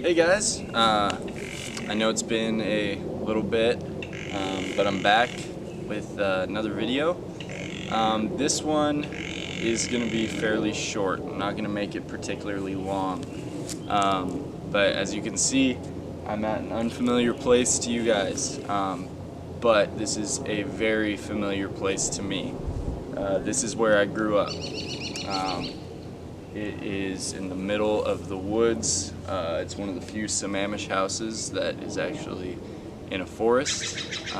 Hey guys, I know it's been a little bit, but I'm back with another video. This one is going to be fairly short. I'm not going to make it particularly long, but as you can see, I'm at an unfamiliar place to you guys, but this is a very familiar place to me. This is where I grew up. It is in the middle of the woods. It's one of the few Sammamish houses that is actually in a forest.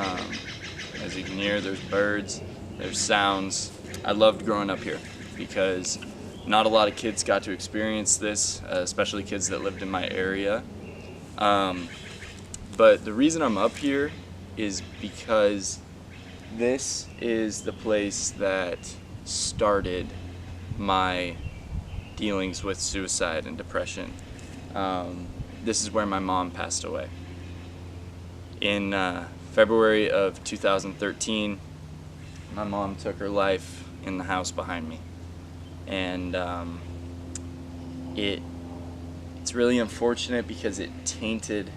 As you can hear, there's birds, there's sounds. I loved growing up here because not a lot of kids got to experience this, especially kids that lived in my area. But the reason I'm up here is because this is the place that started my dealings with suicide and depression. This is where my mom passed away. In February of 2013, my mom took her life in the house behind me. And it's really unfortunate because it tainted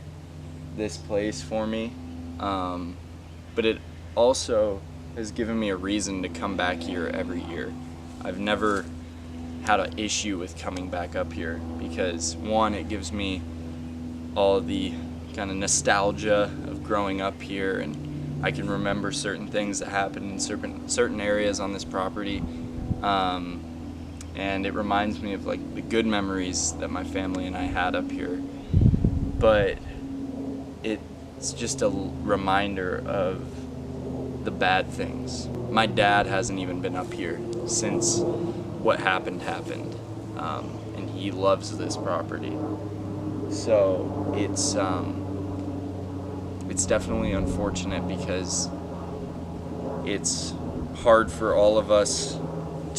this place for me. But it also has given me a reason to come back here every year. I've never had an issue with coming back up here because, one, it gives me all the kind of nostalgia of growing up here, and I can remember certain things that happened in certain areas on this property, and it reminds me of like the good memories that my family and I had up here. But it's just a reminder of the bad things. My dad hasn't even been up here since what happened, and he loves this property. So it's definitely unfortunate because it's hard for all of us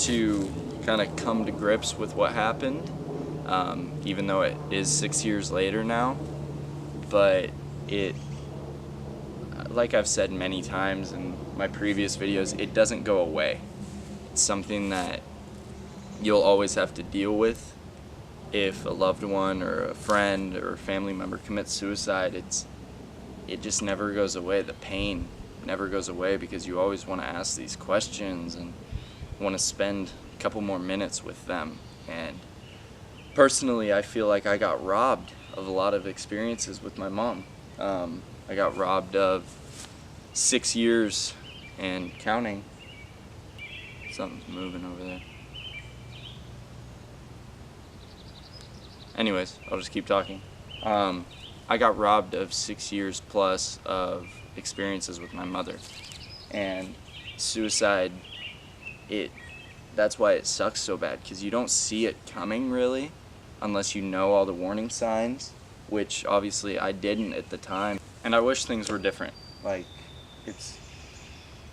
to kind of come to grips with what happened, even though it is 6 years later now. But like I've said many times in my previous videos, it doesn't go away. It's something that you'll always have to deal with. If a loved one or a friend or a family member commits suicide, it just never goes away. The pain never goes away because you always want to ask these questions and want to spend a couple more minutes with them. And personally, I feel like I got robbed of a lot of experiences with my mom. I got robbed of 6 years and counting. Something's moving over there. Anyways, I'll just keep talking. I got robbed of 6 years plus of experiences with my mother. And suicide, that's why it sucks so bad, because you don't see it coming really unless you know all the warning signs, which obviously I didn't at the time. And I wish things were different. Like,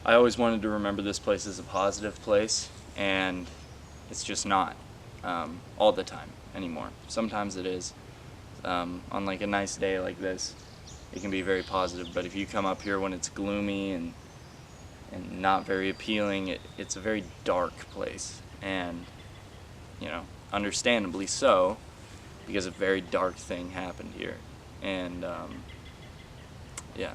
I always wanted to remember this place as a positive place, and it's just not all the time anymore. Sometimes it is. On like a nice day like this, it can be very positive, but if you come up here when it's gloomy and not very appealing, it's a very dark place, and understandably so, because a very dark thing happened here. And yeah.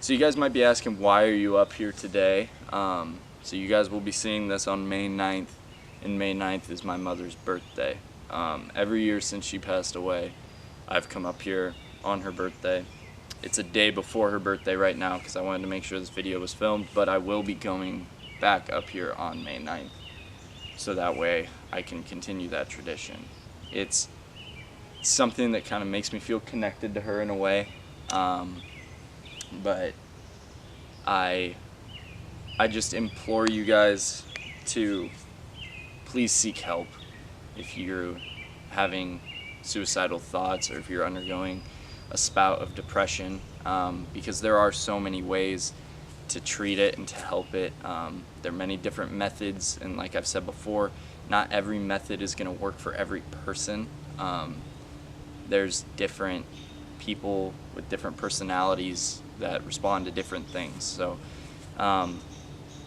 So you guys might be asking, why are you up here today? So you guys will be seeing this on May 9th, and May 9th is my mother's birthday. Every year since she passed away, I've come up here on her birthday. It's a day before her birthday right now because I wanted to make sure this video was filmed, but I will be going back up here on May 9th, so that way I can continue that tradition. It's something that kind of makes me feel connected to her in a way, but I just implore you guys to please seek help if you're having suicidal thoughts or if you're undergoing a spout of depression, because there are so many ways to treat it and to help it. There are many different methods, and like I've said before, not every method is going to work for every person. There's different people with different personalities that respond to different things. So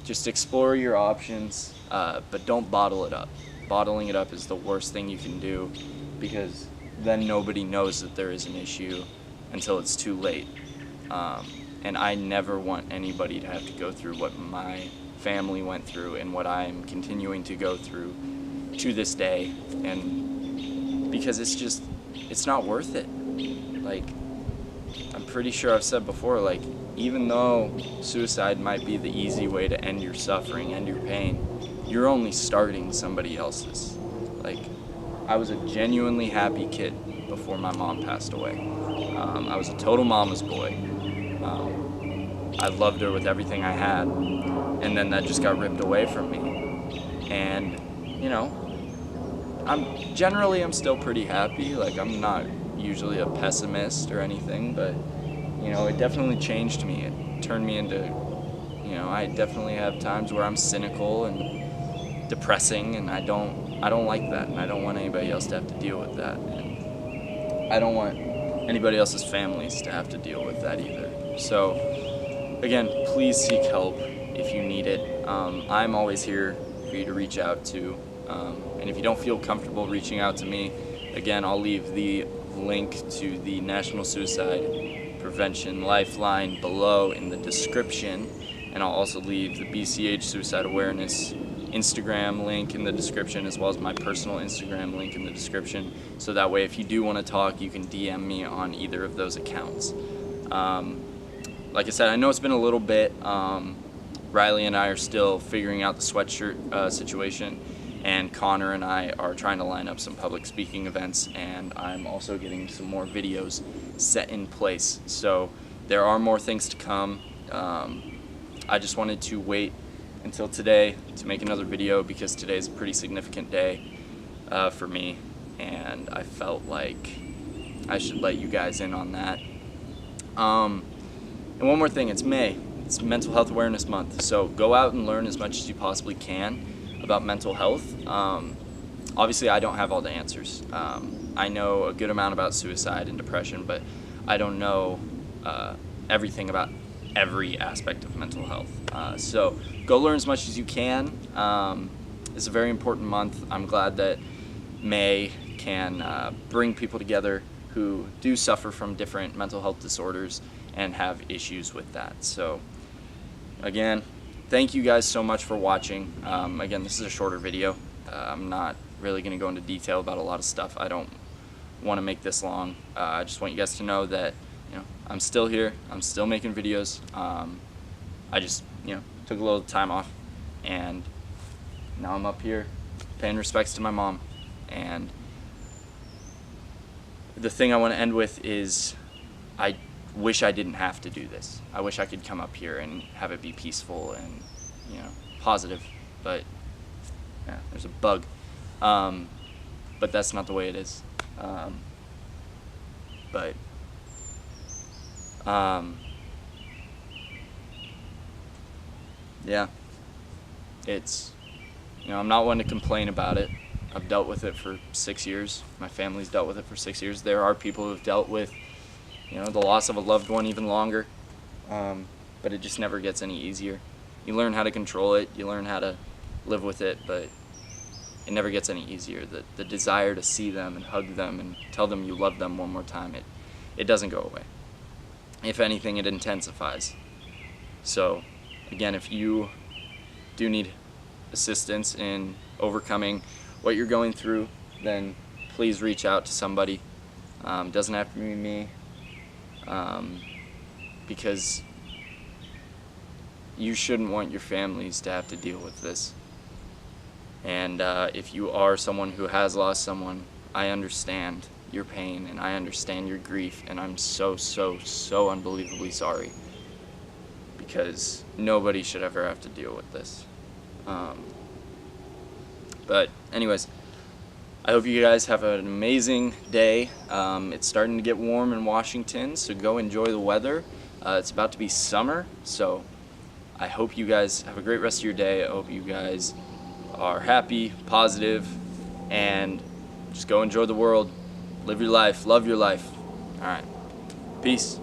just explore your options, but don't bottle it up. Bottling it up is the worst thing you can do, because then nobody knows that there is an issue until it's too late. And I never want anybody to have to go through what my family went through and what I'm continuing to go through to this day. And because it's not worth it. Like, I'm pretty sure I've said before, like, even though suicide might be the easy way to end your suffering, end your pain, you're only starting somebody else's. Like, I was a genuinely happy kid before my mom passed away. I was a total mama's boy. I loved her with everything I had, and then that just got ripped away from me. And, you know, I'm still pretty happy. Like, I'm not usually a pessimist or anything, but, you know, it definitely changed me. It turned me into, you know, I definitely have times where I'm cynical and depressing, and I don't like that, and I don't want anybody else to have to deal with that. And I don't want anybody else's families to have to deal with that either. So, again, please seek help if you need it. I'm always here for you to reach out to. And if you don't feel comfortable reaching out to me, again, I'll leave the link to the National Suicide Prevention Lifeline below in the description. And I'll also leave the BCH Suicide Awareness Instagram link in the description, as well as my personal Instagram link in the description. So that way, if you do want to talk, you can DM me on either of those accounts. Like I said, I know it's been a little bit. Riley and I are still figuring out the sweatshirt situation, and Connor and I are trying to line up some public speaking events, and I'm also getting some more videos set in place. So there are more things to come. I just wanted to wait until today to make another video because today is a pretty significant day for me, and I felt like I should let you guys in on that. And one more thing, it's May. It's Mental Health Awareness Month, so go out and learn as much as you possibly can about mental health. Obviously, I don't have all the answers. I know a good amount about suicide and depression, but I don't know everything about every aspect of mental health. So go learn as much as you can. It's a very important month. I'm glad that May can bring people together who do suffer from different mental health disorders and have issues with that. So again, thank you guys so much for watching. Again, this is a shorter video. I'm not really going to go into detail about a lot of stuff. I don't want to make this long. I just want you guys to know that, you know, I'm still here. I'm still making videos. I just, you know, took a little time off, and now I'm up here paying respects to my mom. And the thing I want to end with is, I wish I didn't have to do this. I wish I could come up here and have it be peaceful and, you know, positive, but yeah, there's a bug. But that's not the way it is. Yeah, it's, you know, I'm not one to complain about it. I've dealt with it for 6 years. My family's dealt with it for 6 years. There are people who've dealt with, you know, the loss of a loved one even longer, but it just never gets any easier. You learn how to control it, you learn how to live with it, but it never gets any easier. The desire to see them and hug them and tell them you love them one more time, it doesn't go away. If anything, it intensifies. So again, if you do need assistance in overcoming what you're going through, then please reach out to somebody. Doesn't have to be me. Because you shouldn't want your families to have to deal with this. And if you are someone who has lost someone, I understand your pain and I understand your grief, and I'm so unbelievably sorry, because nobody should ever have to deal with this. But anyways, I hope you guys have an amazing day. It's starting to get warm in Washington, so go enjoy the weather. It's about to be summer, so I hope you guys have a great rest of your day. I hope you guys are happy, positive, and just go enjoy the world. Live your life, love your life. All right, peace.